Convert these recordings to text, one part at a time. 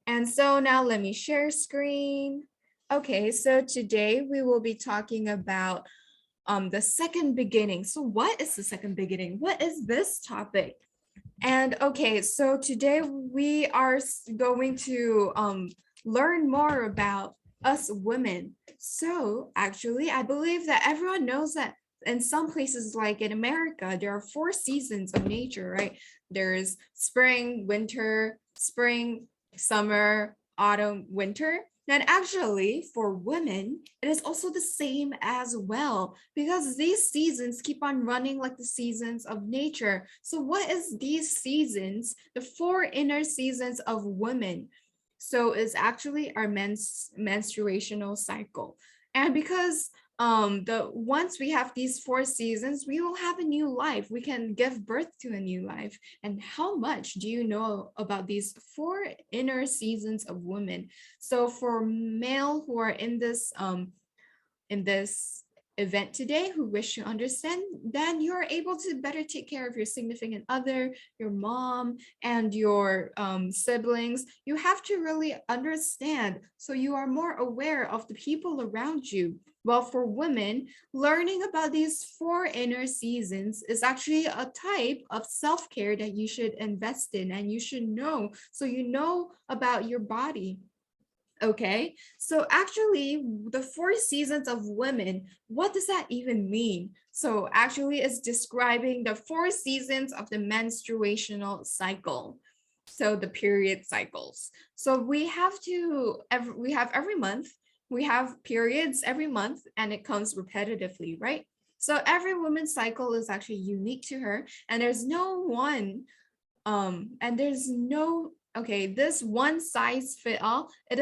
And so now let me share screen. Okay, so today we will be talking about the second beginning. So what is the second beginning? What is this topic? And okay, so today we are going to learn more about us women. So actually, I believe that everyone knows that in some places, like in America, there are 4 seasons of nature, right? There's spring, winter, spring, summer, autumn, winter. And actually, for women, it is also the same as well, because these seasons keep on running like the seasons of nature. So what is these seasons? The 4 inner seasons of women. So it's actually our menstruational cycle. And because once we have these 4 seasons, we will have a new life. We can give birth to a new life. And how much do you know about these 4 inner seasons of women? So for male who are in this event today who wish to understand, then you're able to better take care of your significant other, your mom, and your siblings. You have to really understand so you are more aware of the people around you. Well, for women, learning about these 4 inner seasons is actually a type of self-care that you should invest in and you should know, so you know about your body. Okay, so actually the 4 seasons of women, what does that even mean? So actually it's describing the 4 seasons of the menstruational cycle. So the period cycles. So we have every month, we have periods every month, and it comes repetitively, right? So every woman's cycle is actually unique to her, and there's no one this one size fit all. It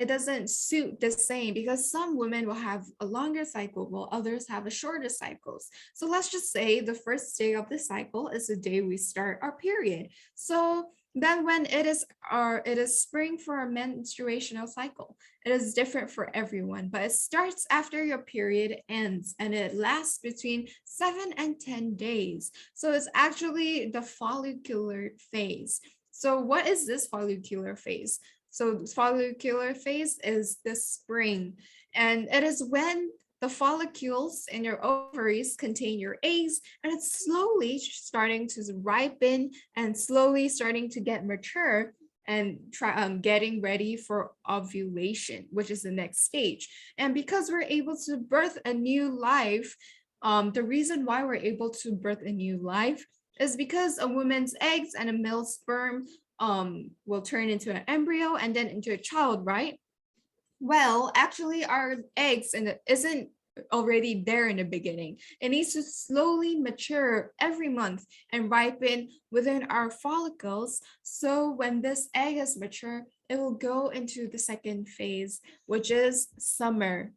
doesn't suit the same, because some women will have a longer cycle while others have a shorter cycles. So let's just say the first day of the cycle is the day we start our period. So then when it is spring for our menstruational cycle, it is different for everyone, but it starts after your period ends and it lasts between 7 and 10 days. So it's actually the follicular phase. So what is this follicular phase? So the follicular phase is the spring, and it is when the follicles in your ovaries contain your eggs, and it's slowly starting to ripen and slowly starting to get mature and getting ready for ovulation, which is the next stage. And because we're able to birth a new life, the reason why we're able to birth a new life is because a woman's eggs and a male's sperm will turn into an embryo and then into a child, right? Well, actually our eggs isn't already there in the beginning. It needs to slowly mature every month and ripen within our follicles. So when this egg is mature, it will go into the second phase, which is summer.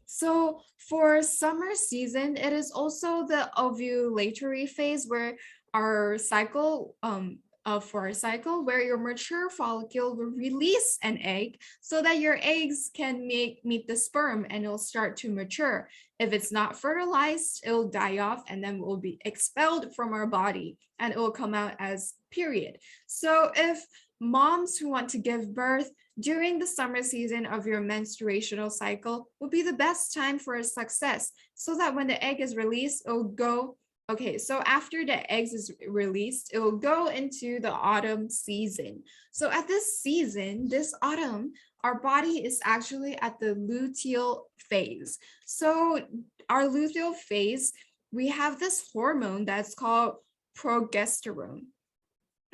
So for summer season, it is also the ovulatory phase where our cycle where your mature follicle will release an egg so that your eggs can meet the sperm and it'll start to mature. If it's not fertilized, it'll die off and then will be expelled from our body and it will come out as period. So if moms who want to give birth during the summer season of your menstruational cycle will be the best time for a success, so that when the egg is released, it'll go. Okay, so after the eggs is released, it will go into the autumn season. So at this season, this autumn, our body is actually at the luteal phase. So our luteal phase, we have this hormone that's called progesterone.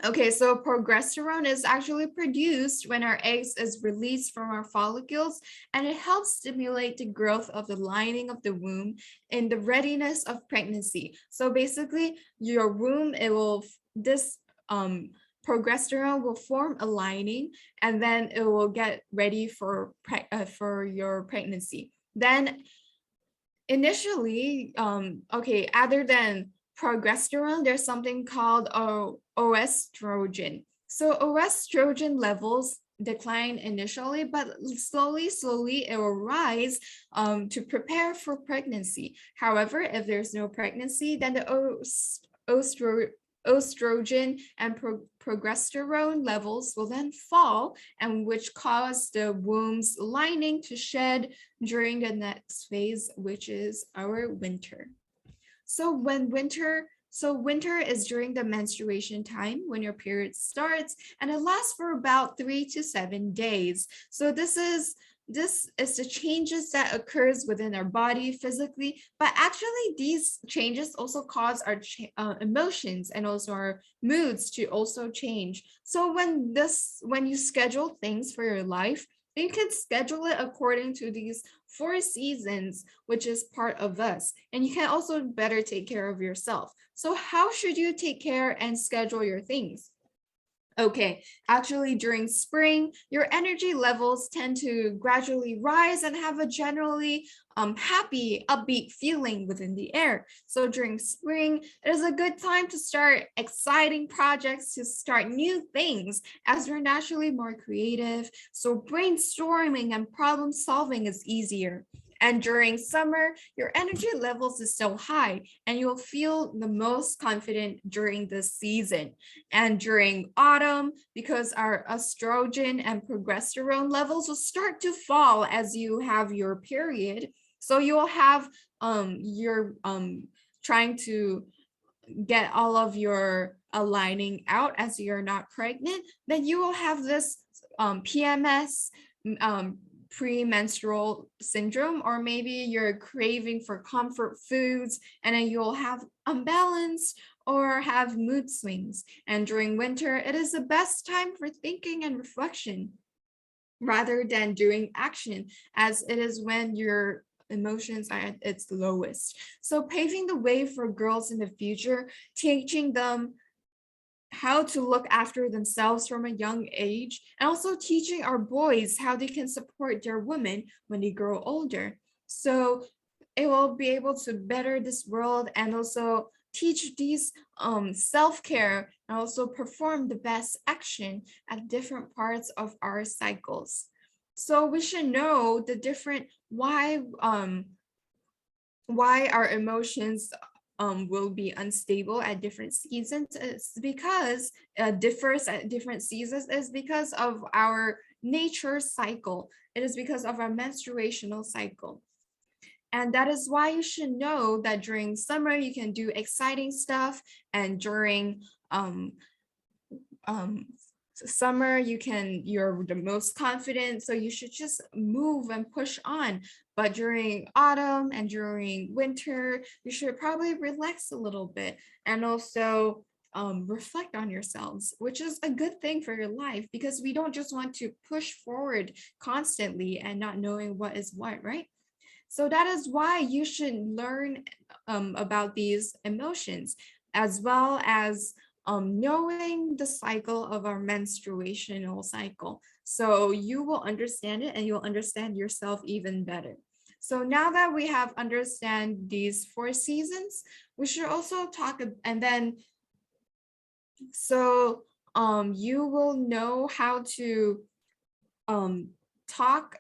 Okay, so progesterone is actually produced when our eggs is released from our follicles, and it helps stimulate the growth of the lining of the womb and the readiness of pregnancy. So basically, your womb, progesterone will form a lining, and then it will get ready for your pregnancy. Then initially, other than progesterone, there's something called estrogen. So estrogen levels decline initially, but slowly it will rise to prepare for pregnancy. However, if there's no pregnancy, then the estrogen and progesterone levels will then fall, and which cause the womb's lining to shed during the next phase, which is our winter. So winter is during the menstruation time when your period starts, and it lasts for about 3 to 7 days. So this is the changes that occurs within our body physically, but actually these changes also cause our emotions and also our moods to also change. So when you schedule things for your life, you can schedule it according to these 4 seasons, which is part of us, and you can also better take care of yourself. So how should you take care and schedule your things? Okay, actually during spring, your energy levels tend to gradually rise and have a generally happy, upbeat feeling within the air. So during spring, it is a good time to start exciting projects, to start new things, as we're naturally more creative. So brainstorming and problem solving is easier. And during summer, your energy levels is so high and you'll feel the most confident during this season. And during autumn, because our estrogen and progesterone levels will start to fall as you have your period. So you'll have you're trying to get all of your aligning out as you're not pregnant, then you will have this PMS, premenstrual syndrome, or maybe you're craving for comfort foods, and then you'll have unbalanced or have mood swings. And during winter, it is the best time for thinking and reflection rather than doing action, as it is when your emotions are at its lowest. So paving the way for girls in the future, teaching them how to look after themselves from a young age, and also teaching our boys how they can support their women when they grow older. So it will be able to better this world and also teach these self-care and also perform the best action at different parts of our cycles. So we should know the different why our emotions will be unstable at different seasons. It's because differs at different seasons is because of our nature cycle. It is because of our menstruational cycle. And that is why you should know that during summer you can do exciting stuff, and during summer you're the most confident, so you should just move and push on. But during autumn and during winter, you should probably relax a little bit and also reflect on yourselves, which is a good thing for your life, because we don't just want to push forward constantly and not knowing what is what, right? So that is why you should learn about these emotions, as well as knowing the cycle of our menstruational cycle. So you will understand it and you'll understand yourself even better. So now that we have understand these 4 seasons, we should also talk, and then so you will know how to talk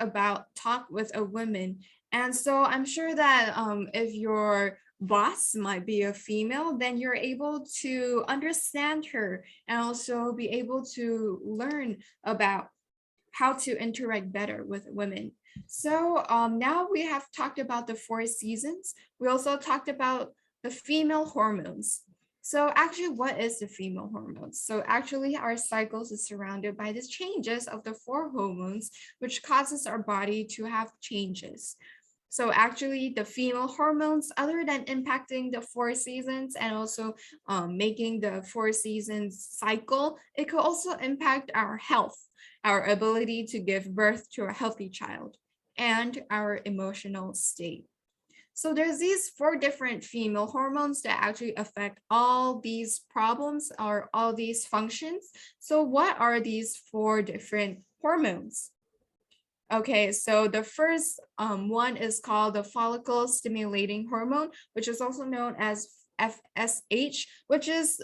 with a woman. And so I'm sure that if your boss might be a female, then you're able to understand her and also be able to learn about how to interact better with women. So now we have talked about the 4 seasons. We also talked about the female hormones. So actually, what is the female hormones? So actually, our cycles is surrounded by the changes of the 4 hormones, which causes our body to have changes. So actually, the female hormones, other than impacting the 4 seasons and also making the 4 seasons cycle, it could also impact our health, our ability to give birth to a healthy child, and our emotional state. So there's these 4 different female hormones that actually affect all these problems or all these functions. So what are these 4 different hormones? Okay, so the first one is called the follicle stimulating hormone, which is also known as FSH, which is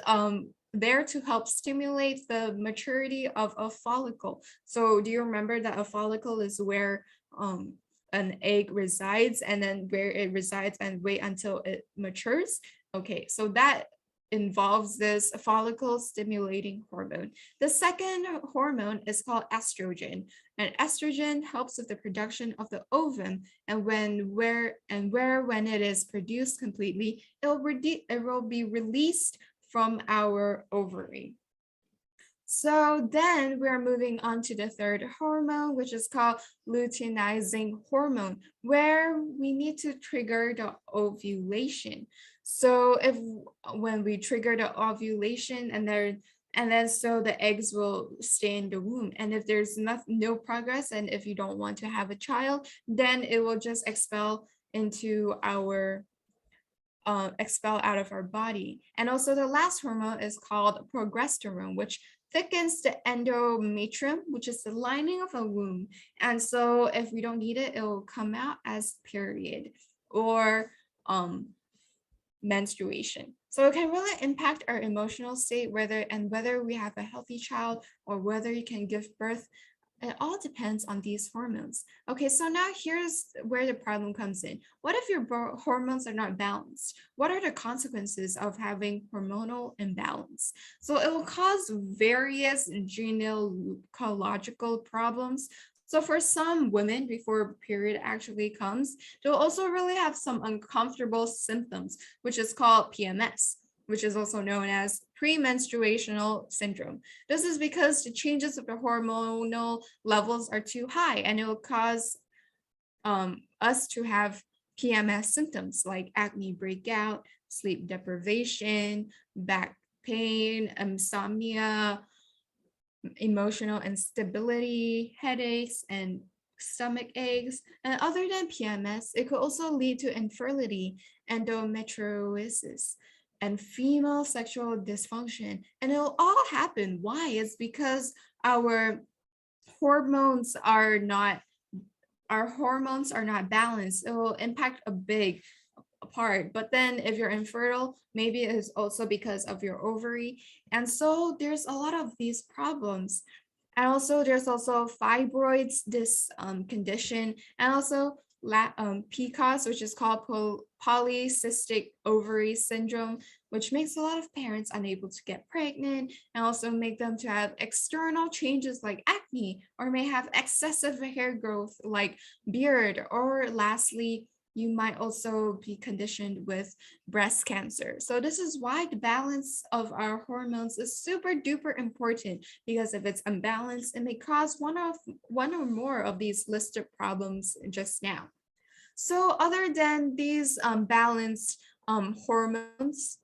there to help stimulate the maturity of a follicle. So do you remember that a follicle is where an egg resides, and then where it resides and wait until it matures? Okay, so that involves this follicle stimulating hormone. The second hormone is called estrogen, and estrogen helps with the production of the ovum, and when it is produced completely, it will be released from our ovary. So then we're moving on to the third hormone, which is called luteinizing hormone, where we need to trigger the ovulation. So when we trigger the ovulation and then so the eggs will stay in the womb. And if there's no progress, and if you don't want to have a child, then it will just expel out of our body. And also the last hormone is called progesterone, which thickens the endometrium, which is the lining of a womb. And so if we don't need it, it will come out as period or menstruation. So it can really impact our emotional state, whether we have a healthy child or whether you can give birth. It all depends on these hormones. Okay, so now here's where the problem comes in. What if your hormones are not balanced? What are the consequences of having hormonal imbalance? So it will cause various gynecological problems. So for some women, before period actually comes, they'll also really have some uncomfortable symptoms, which is called PMS, which is also known as premenstruational syndrome. This is because the changes of the hormonal levels are too high, and it will cause us to have PMS symptoms like acne breakout, sleep deprivation, back pain, insomnia, emotional instability, headaches, and stomach aches. And other than PMS, it could also lead to infertility, endometriosis, and female sexual dysfunction. And it will all happen. Why? It's because our hormones are not balanced. It will impact a big part. But then if you're infertile, maybe it is also because of your ovary. And so there's a lot of these problems. And also there's also fibroids, this condition, and also PCOS, which is called polycystic ovary syndrome, which makes a lot of parents unable to get pregnant, and also make them to have external changes like acne, or may have excessive hair growth like beard, or lastly, you might also be conditioned with breast cancer. So this is why the balance of our hormones is super duper important, because if it's unbalanced, it may cause one or more of these listed problems just now. So other than these balanced hormones,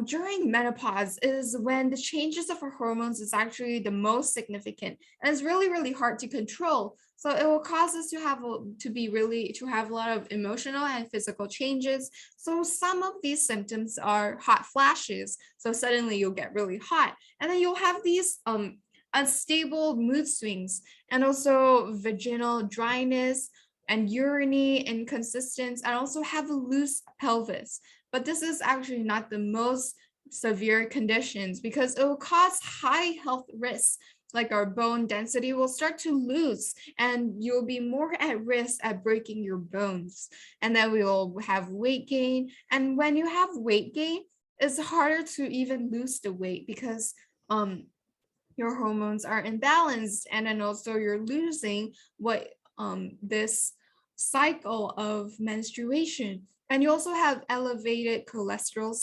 during menopause is when the changes of our hormones is actually the most significant, and it's really, really hard to control. So it will cause us to have a lot of emotional and physical changes. So some of these symptoms are hot flashes. So suddenly you'll get really hot, and then you'll have these unstable mood swings, and also vaginal dryness and urinary inconsistence, and also have a loose pelvis. But this is actually not the most severe conditions, because it will cause high health risks, like our bone density will start to lose, and you'll be more at risk at breaking your bones. And then we will have weight gain. And when you have weight gain, it's harder to even lose the weight, because your hormones are imbalanced, and then also you're losing this cycle of menstruation. And you also have elevated cholesterol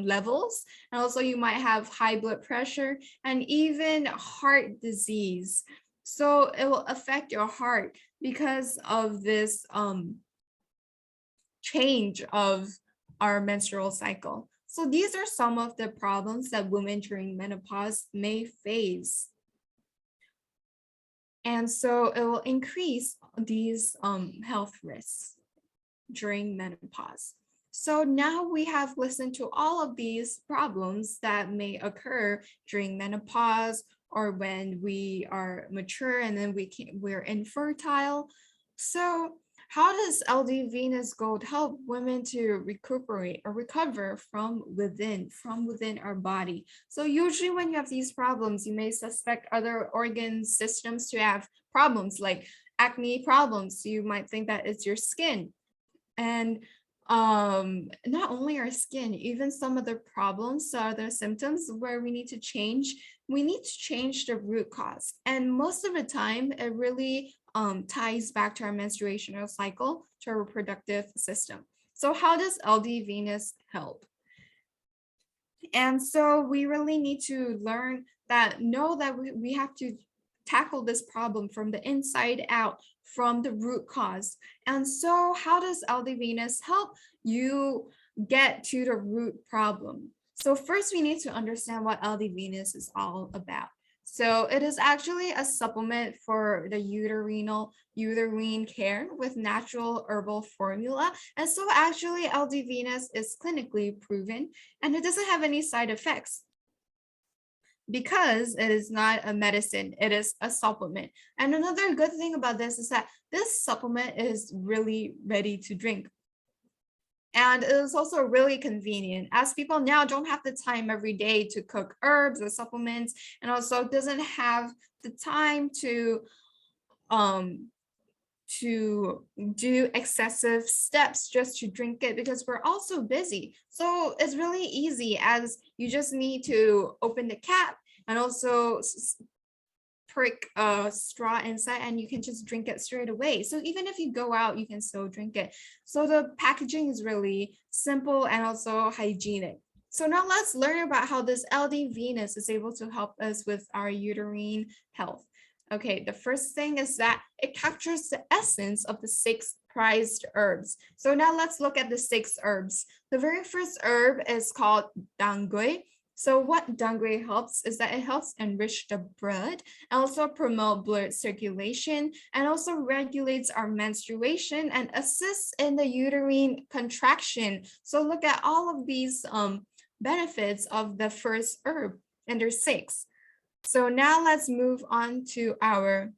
levels, and also you might have high blood pressure and even heart disease. So it will affect your heart because of this change of our menstrual cycle. So these are some of the problems that women during menopause may face. And so it will increase these health risks during menopause. So now we have listened to all of these problems that may occur during menopause, or when we are mature and then we're infertile. So how does LD Venus Gold help women to recuperate or recover from within our body? So usually when you have these problems, you may suspect other organ systems to have problems, like acne problems. You might think that it's your skin. And not only our skin, even some of the problems, the symptoms where we need to change the root cause. And most of the time, it really ties back to our menstruational cycle, to our reproductive system. So how does LD Venus help? And so we really need to know that we have to tackle this problem from the inside out, from the root cause. And so how does LD Venus help you get to the root problem? So first we need to understand what LD Venus is all about. So it is actually a supplement for the uterine care with natural herbal formula. And so actually LD Venus is clinically proven and it doesn't have any side effects, because it is not a medicine, it is a supplement. And another good thing about this is that this supplement is really ready to drink. And it is also really convenient, as people now don't have the time every day to cook herbs or supplements, and also doesn't have the time to do excessive steps just to drink it, because we're also busy. So it's really easy, as you just need to open the cap and also prick a straw inside and you can just drink it straight away. So even if you go out, you can still drink it. So the packaging is really simple and also hygienic. So now let's learn about how this LD Venus is able to help us with our uterine health. Okay, the first thing is that it captures the essence of the 6 prized herbs. So now let's look at the 6 herbs. The very first herb is called dangui. So what dangui helps is that it helps enrich the blood, and also promote blood circulation, and also regulates our menstruation and assists in the uterine contraction. So look at all of these benefits of the first herb, and there's 6. So now let's move on to our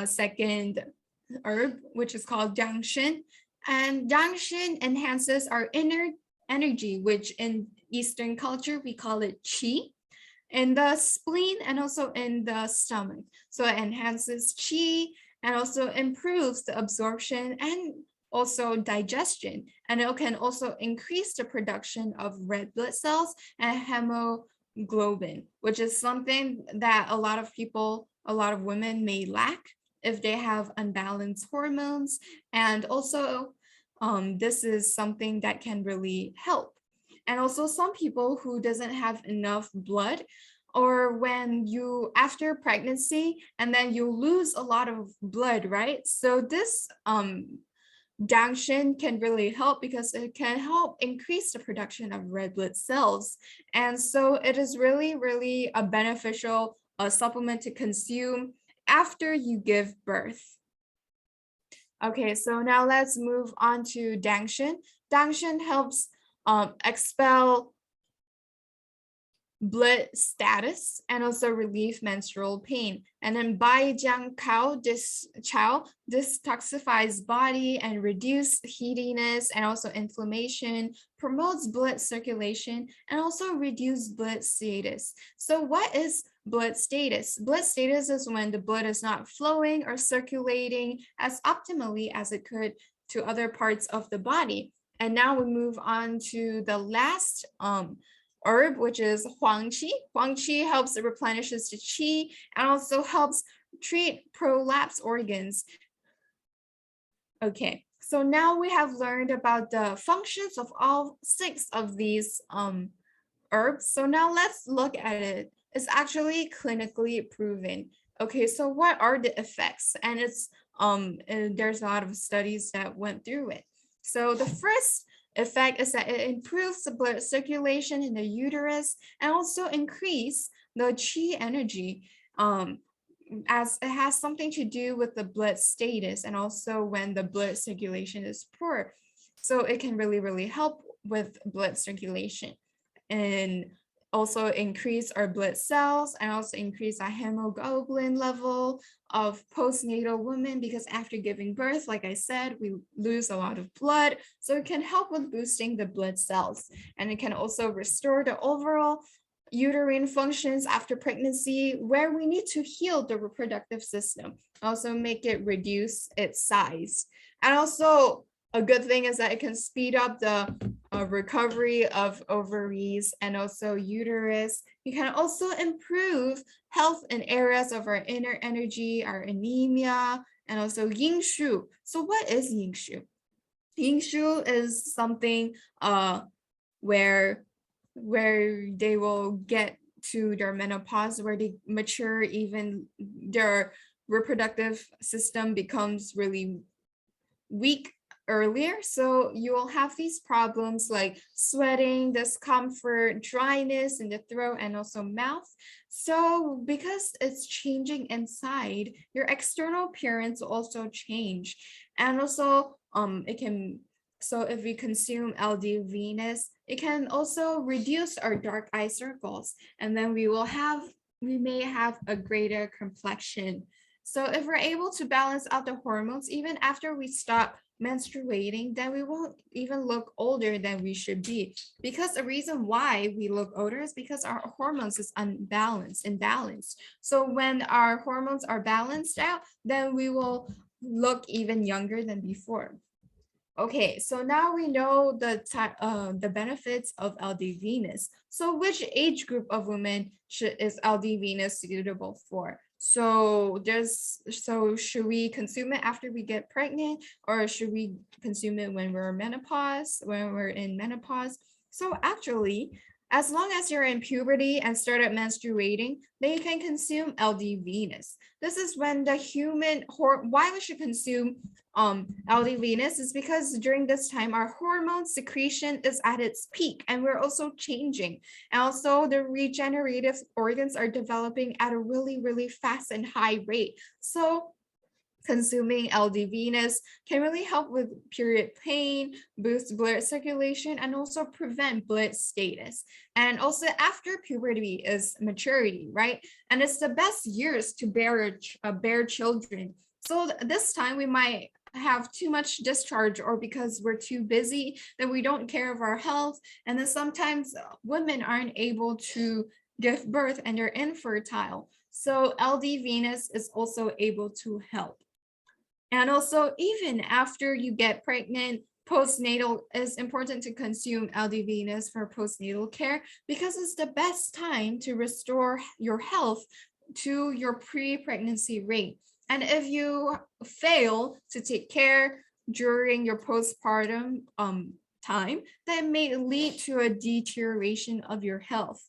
second herb, which is called jiangshen. And jiangshen enhances our inner energy, which in Eastern culture, we call it qi, in the spleen and also in the stomach. So it enhances qi and also improves the absorption and also digestion. And it can also increase the production of red blood cells and hemoglobin, which is something that a lot of women may lack if they have unbalanced hormones. And also this is something that can really help. And also some people who doesn't have enough blood, or when you after pregnancy and then you lose a lot of blood, right? So this jiangshen can really help, because it can help increase the production of red blood cells. And so it is really a beneficial supplement to consume after you give birth. Okay, so now let's move on to dangshen. Dangshen helps expel blood status and also relieve menstrual pain. And then Bai Jiang Kao, this Chao detoxifies body and reduce heatiness and also inflammation, promotes blood circulation, and also reduce blood status. So what is blood status? Blood status is when the blood is not flowing or circulating as optimally as it could to other parts of the body. And now we move on to the last herb, which is huangqi. Huangqi helps, it replenishes the qi and also helps treat prolapse organs. Okay, so now we have learned about the functions of all 6 of these herbs. So now let's look at it. It's actually clinically proven. Okay, so what are the effects? And it's there's a lot of studies that went through it. So the first effect is that it improves the blood circulation in the uterus and also increase the qi energy, as it has something to do with the blood status and also when the blood circulation is poor. So it can really help with blood circulation and also increase our blood cells and also increase our hemoglobin level of postnatal women, because after giving birth, like I said, we lose a lot of blood. So it can help with boosting the blood cells, and it can also restore the overall uterine functions after pregnancy, where we need to heal the reproductive system, also make it reduce its size. And also a good thing is that it can speed up the recovery of ovaries and also uterus. You can also improve health in areas of our inner energy, our anemia, and also yin shu. So what is yin shu? Yin shu is something where they will get to their menopause, where they mature, even their reproductive system becomes really weak earlier. So you will have these problems like sweating, discomfort, dryness in the throat, and also mouth. So because it's changing inside, your external appearance will also change. And also it can, so if we consume LD Venus, it can also reduce our dark eye circles, and then we may have a greater complexion. So if we're able to balance out the hormones even after we stop menstruating, then we won't even look older than we should be. Because the reason why we look older is because our hormones is imbalanced. So when our hormones are balanced out, then we will look even younger than before. Okay, so now we know the benefits of LD Venus. So which age group of women is LD Venus suitable for? So should we consume it after we get pregnant, or should we consume it when we're in menopause? So actually, as long as you're in puberty and started menstruating, then you can consume LD Venus. This is when why we should consume LD Venus is because during this time our hormone secretion is at its peak, and we're also changing. And also the regenerative organs are developing at a really, really fast and high rate. So consuming LD Venus can really help with period pain, boost blood circulation, and also prevent blood status. And also after puberty is maturity, right? And it's the best years to bear children. So this time we might have too much discharge, or because we're too busy, that we don't care of our health. And then sometimes women aren't able to give birth and they're infertile. So LD Venus is also able to help. And also, even after you get pregnant, postnatal is important to consume LD Venus for postnatal care, because it's the best time to restore your health to your pre-pregnancy rate. And if you fail to take care during your postpartum time, that may lead to a deterioration of your health.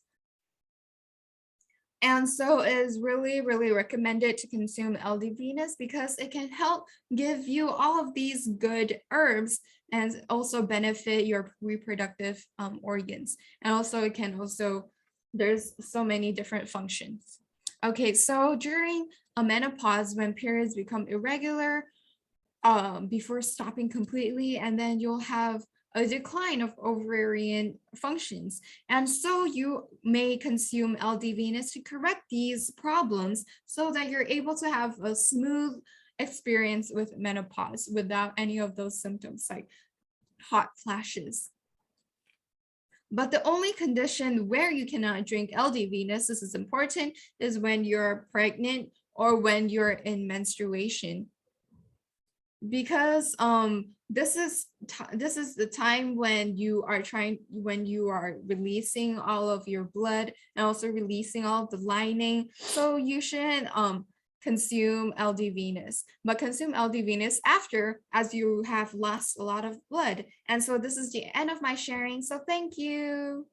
And so it is really, really recommended to consume LD Venus because it can help give you all of these good herbs and also benefit your reproductive organs. And also it can also, there's so many different functions. Okay, so during a menopause, when periods become irregular, before stopping completely, and then you'll have a decline of ovarian functions. And so you may consume LD Venus to correct these problems so that you're able to have a smooth experience with menopause without any of those symptoms like hot flashes. But the only condition where you cannot drink LD Venus, this is important, is when you're pregnant or when you're in menstruation. Because this is the time when you are releasing all of your blood and also releasing all of the lining. So you shouldn't consume LD Venus, but consume LD Venus after, as you have lost a lot of blood. And so this is the end of my sharing. So thank you.